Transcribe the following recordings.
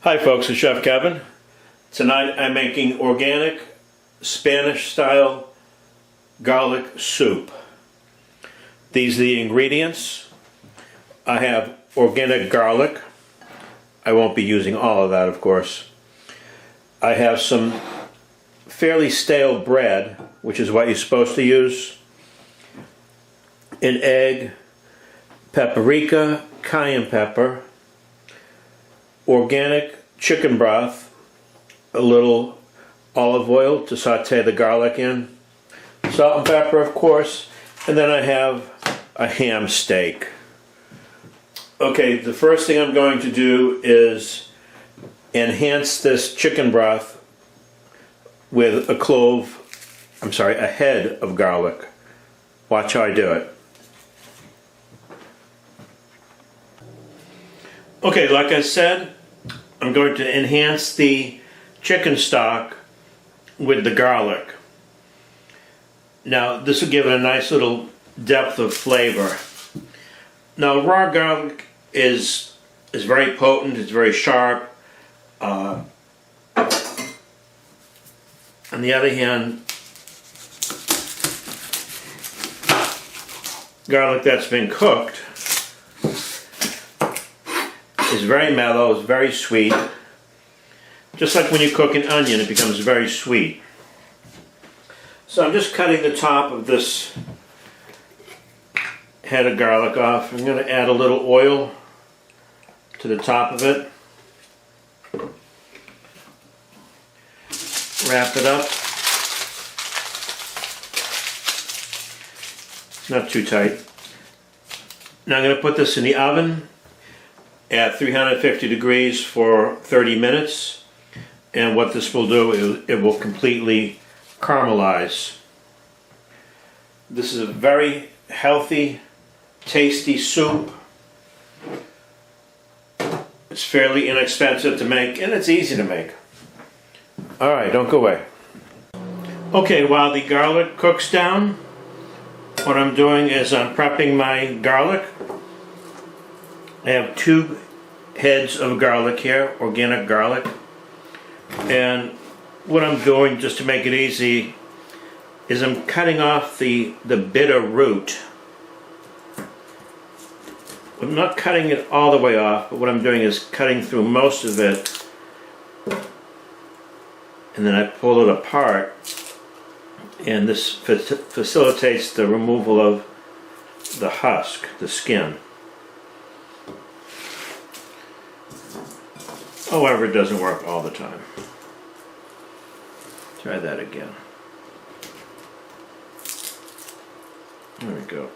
Hi folks, it's Chef Kevin. Tonight I'm making organic Spanish style garlic soup. These are the ingredients. I have organic garlic. I won't be using all of that, of course. I have some fairly stale bread, which is what you're supposed to use, an egg, paprika, cayenne pepper, organic chicken broth, a little olive oil to saute the garlic in, salt and pepper of course, and then I have a ham steak. Okay, the first thing I'm going to do is enhance this chicken broth with a head of garlic. Watch how I do it. Okay, like I said, I'm going to enhance the chicken stock with the garlic. Now, this will give it a nice little depth of flavor. Now, raw garlic is very potent, it's very sharp. On the other hand, garlic that's been cooked is very mellow, it's very sweet. Just like when you cook an onion, it becomes very sweet. So I'm just cutting the top of this head of garlic off. I'm going to add a little oil to the top of it. Wrap it up. Not too tight. Now I'm going to put this in the oven at 350 degrees for 30 minutes, and what this will do is it will completely caramelize. This is a very healthy, tasty soup. It's fairly inexpensive to make and it's easy to make. Alright, don't go away. Okay, while the garlic cooks down, what I'm doing is I'm prepping my garlic. I have 2 heads of garlic here, organic garlic, and what I'm doing, just to make it easy, is I'm cutting off the bitter root. I'm not cutting it all the way off, but what I'm doing is cutting through most of it, and then I pull it apart, and this facilitates the removal of the husk, the skin. However, it doesn't work all the time. Try that again. There we go.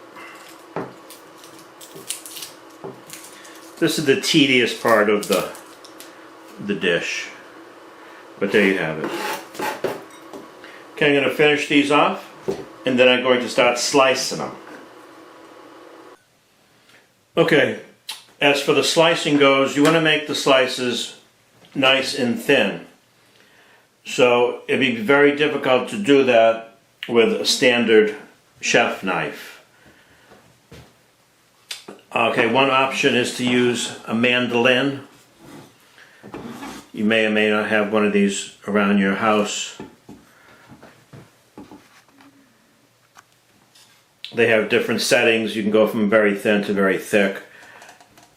This is the tedious part of the dish, but there you have it. Okay, I'm going to finish these off, and then I'm going to start slicing them. Okay, as for the slicing goes, you want to make the slices nice and thin. So it'd be very difficult to do that with a standard chef knife. Okay, one option is to use a mandolin. You may or may not have one of these around your house. They have different settings. You can go from very thin to very thick.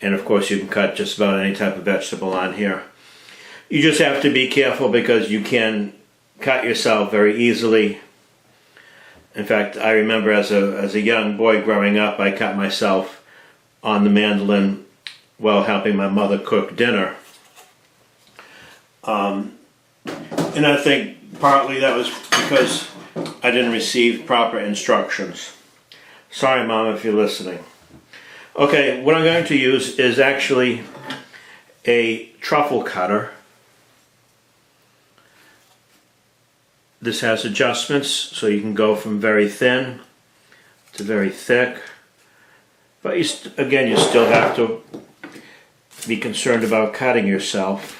And of course you can cut just about any type of vegetable on here. You just have to be careful because you can cut yourself very easily. In fact, I remember as a young boy growing up, I cut myself on the mandolin while helping my mother cook dinner. And I think partly that was because I didn't receive proper instructions. Sorry, Mom, if you're listening. Okay, what I'm going to use is actually a truffle cutter. This has adjustments, so you can go from very thin to very thick. But again, you still have to be concerned about cutting yourself.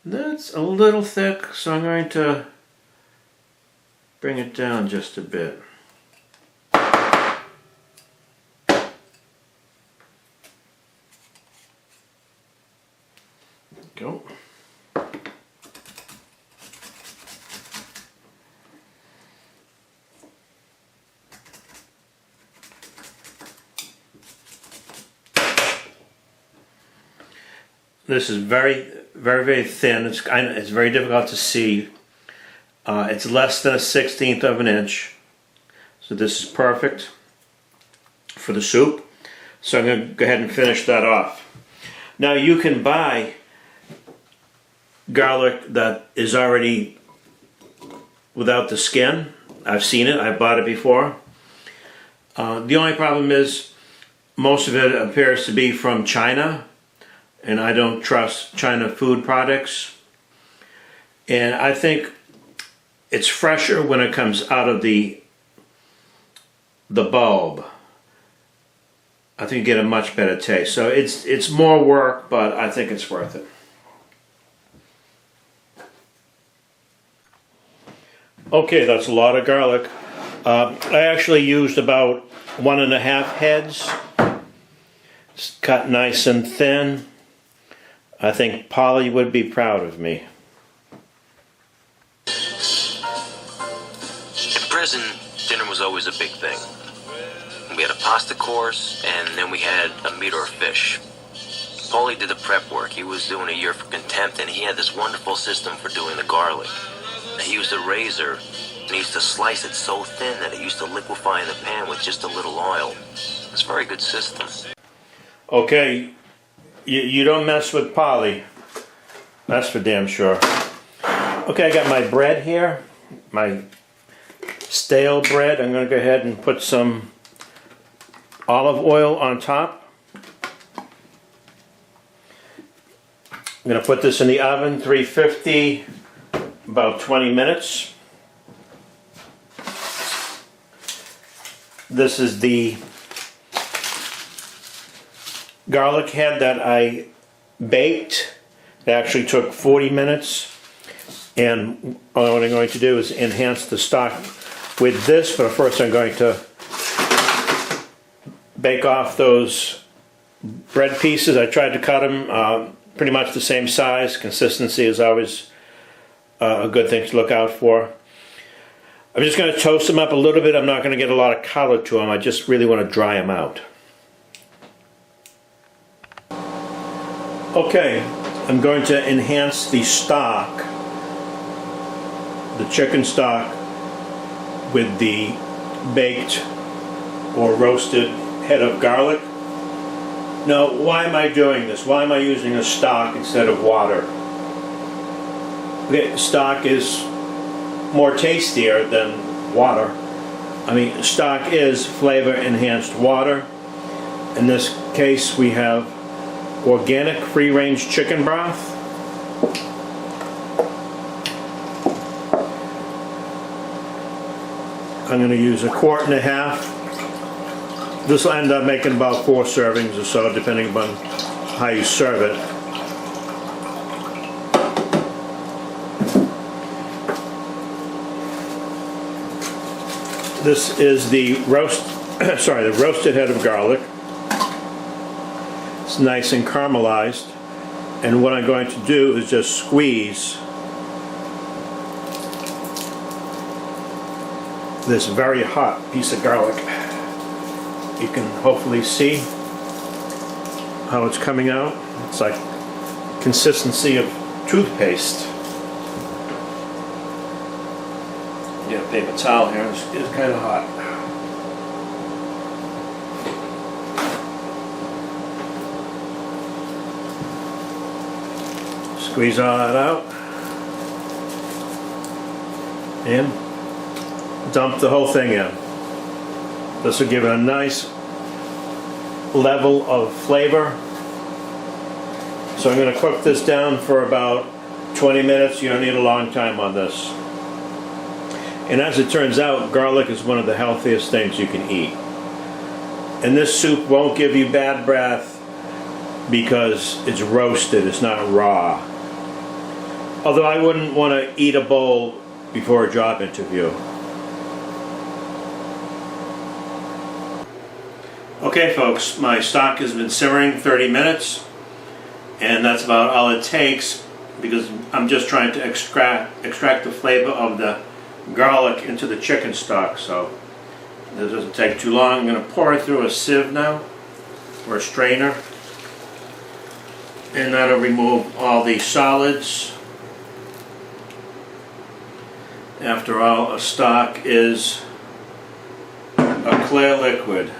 That's a little thick, so I'm going to bring it down just a bit. Go. This is very thin. It's very difficult to see. It's less than a 1/16 of an inch. So this is perfect for the soup. So I'm going to go ahead and finish that off. Now you can buy garlic that is already without the skin. I've seen it. I've bought it before. The only problem is most of it appears to be from China, and I don't trust China food products. And I think it's fresher when it comes out of the bulb. I think you get a much better taste. So it's more work, but I think it's worth it. Okay, that's a lot of garlic. I actually used about 1.5 heads. It's cut nice and thin. I think Polly would be proud of me. In prison, dinner was always a big thing. We had a pasta course, and then we had a meat or a fish. Paulie did the prep work. He was doing a year for contempt, and he had this wonderful system for doing the garlic. He used a razor, and he used to slice it so thin that it used to liquefy in the pan with just a little oil. It's a very good system. Okay, you don't mess with Polly. That's for damn sure. Okay, I got my bread here, my stale bread. I'm going to go ahead and put some olive oil on top. I'm going to put this in the oven, 350, about 20 minutes. This is the garlic head that I baked. It actually took 40 minutes. And what I'm going to do is enhance the stock with this, but first I'm going to bake off those bread pieces. I tried to cut them pretty much the same size. Consistency is always a good thing to look out for. I'm just going to toast them up a little bit. I'm not going to get a lot of color to them. I just really want to dry them out. Okay, I'm going to enhance the stock, the chicken stock, with the baked or roasted head of garlic. Now, why am I doing this? Why am I using a stock instead of water? Okay, stock is more tastier than water. I mean, stock is flavor enhanced water. In this case, we have organic free-range chicken broth. I'm going to use 1.5 quarts. This will end up making about 4 servings or so, depending upon how you serve it. This is the roasted head of garlic. It's nice and caramelized, and what I'm going to do is just squeeze this very hot piece of garlic. You can hopefully see how it's coming out. It's like consistency of toothpaste. Get a paper towel here. It's kind of hot. Squeeze all that out and dump the whole thing in. This will give it a nice level of flavor. So I'm going to cook this down for about 20 minutes. You don't need a long time on this. And as it turns out, garlic is one of the healthiest things you can eat. And this soup won't give you bad breath because it's roasted, it's not raw. Although I wouldn't want to eat a bowl before a job interview. Okay folks, my stock has been simmering 30 minutes. And that's about all it takes, because I'm just trying to extract the flavor of the garlic into the chicken stock. So this doesn't take too long. I'm going to pour it through a sieve now, or a strainer, and that'll remove all the solids. After all, a stock is a clear liquid.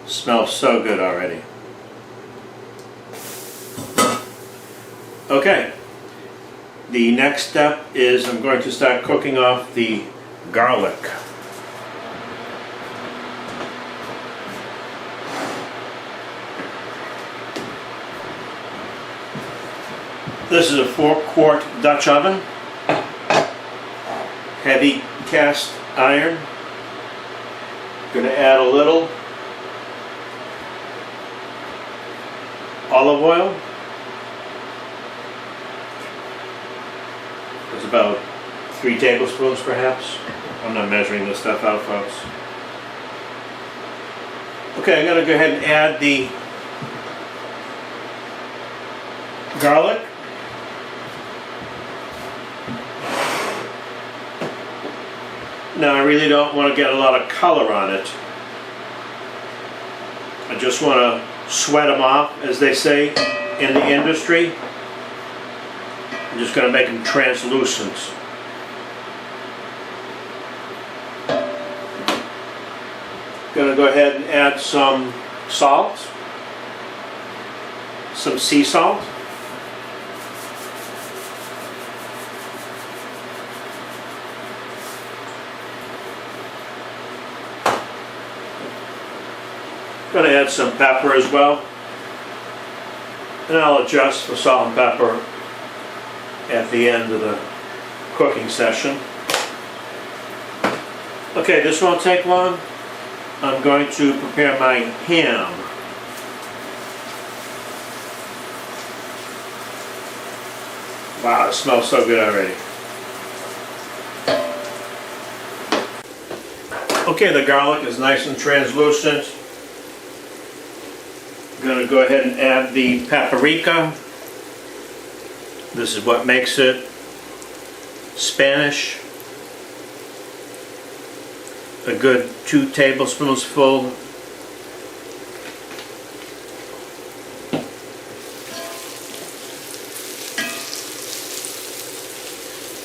Smells so good already. Okay, the next step is I'm going to start cooking off the garlic. This is a 4-quart Dutch oven, heavy cast iron. Going to add a little olive oil. It's about 3 tablespoons perhaps. I'm not measuring this stuff out, folks. Okay, I'm going to go ahead and add the garlic. Now I really don't want to get a lot of color on it. I just want to sweat them off, as they say in the industry. I'm just going to make them translucent. Going to go ahead and add some salt, some sea salt. Going to add some pepper as well, and I'll adjust for salt and pepper at the end of the cooking session. Okay, this won't take long. I'm going to prepare my ham. Wow, it smells so good already. Okay, the garlic is nice and translucent. I'm going to go ahead and add the paprika. This is what makes it Spanish. A good 2 tablespoons full.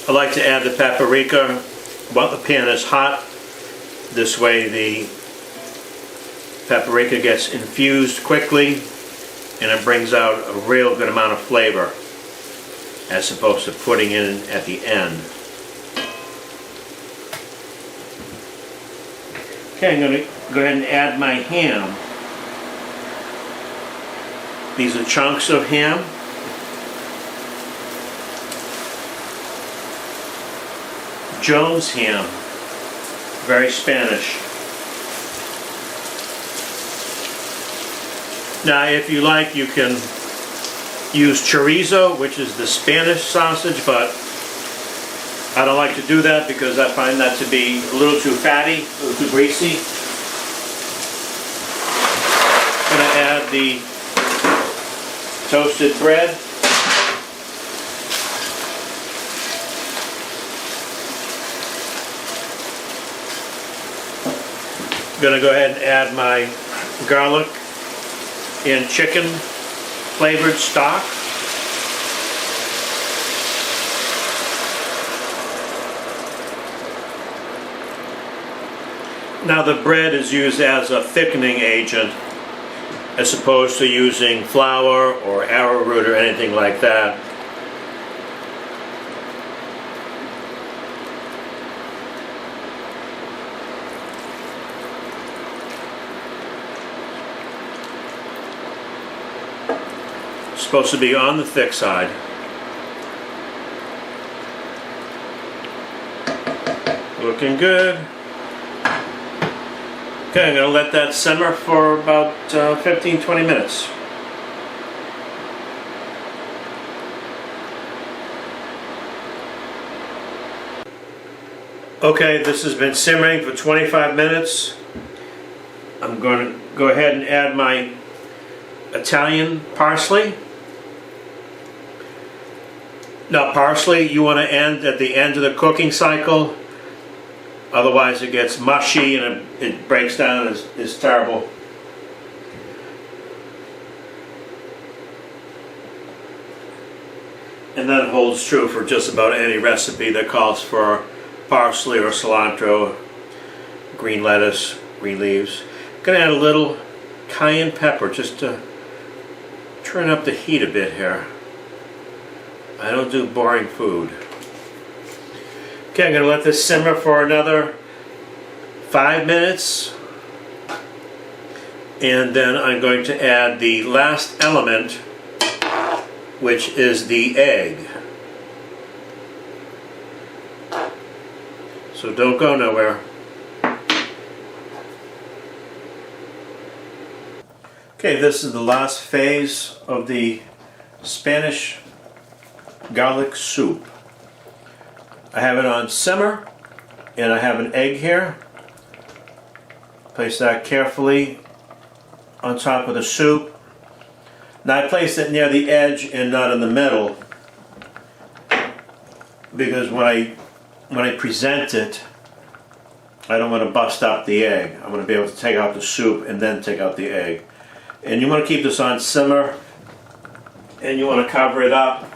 I like to add the paprika while the pan is hot. This way the paprika gets infused quickly and it brings out a real good amount of flavor, as opposed to putting in at the end. Okay, I'm going to go ahead and add my ham. These are chunks of ham. Jones ham, very Spanish. Now, if you like, you can use chorizo, which is the Spanish sausage, but I don't like to do that because I find that to be a little too fatty, a little too greasy. I'm going to add the toasted bread. I'm going to go ahead and add my garlic and chicken flavored stock. Now the bread is used as a thickening agent as opposed to using flour or arrowroot or anything like that. Supposed to be on the thick side. Looking good. Okay, I'm going to let that simmer for about 15-20 minutes. Okay, this has been simmering for 25 minutes. I'm going to go ahead and add my Italian parsley. Now parsley you want to end at the end of the cooking cycle, otherwise it gets mushy and it breaks down and is terrible. And that holds true for just about any recipe that calls for parsley or cilantro, green lettuce, green leaves. I'm going to add a little cayenne pepper just to turn up the heat a bit here. I don't do boring food. Okay, I'm going to let this simmer for another 5 minutes. And then I'm going to add the last element, which is the egg. So don't go nowhere. Okay, this is the last phase of the Spanish garlic soup. I have it on simmer, and I have an egg here. Place that carefully on top of the soup. Now I place it near the edge and not in the middle, because when I present it, I don't want to bust up the egg. I want to be able to take out the soup and then take out the egg. And you want to keep this on simmer, and you want to cover it up.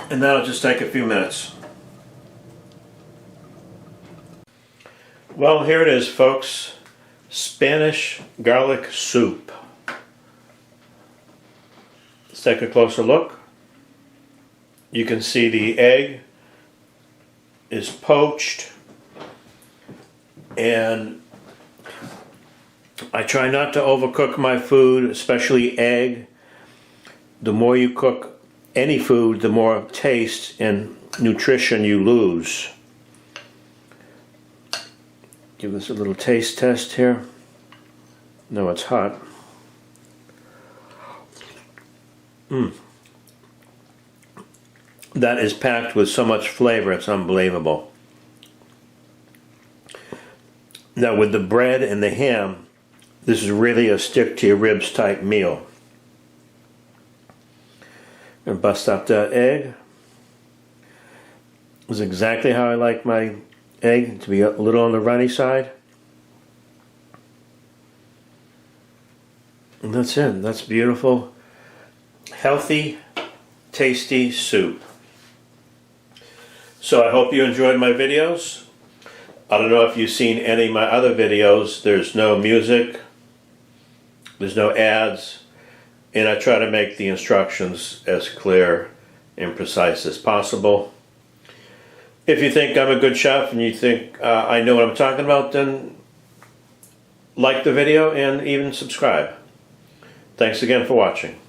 And that'll just take a few minutes. Well, here it is, folks. Spanish garlic soup. Let's take a closer look. You can see the egg is poached, and I try not to overcook my food, especially egg. The more you cook any food, the more taste and nutrition you lose. Give this a little taste test here. No, it's hot. That is packed with so much flavor, it's unbelievable. Now with the bread and the ham, this is really a stick to your ribs type meal. I'm going to bust up that egg. This is exactly how I like my egg, to be a little on the runny side. And that's it. That's beautiful, healthy, tasty soup. So I hope you enjoyed my videos. I don't know if you've seen any of my other videos. There's no music, there's no ads, and I try to make the instructions as clear and precise as possible. If you think I'm a good chef and you think I know what I'm talking about, then like the video and even subscribe. Thanks again for watching.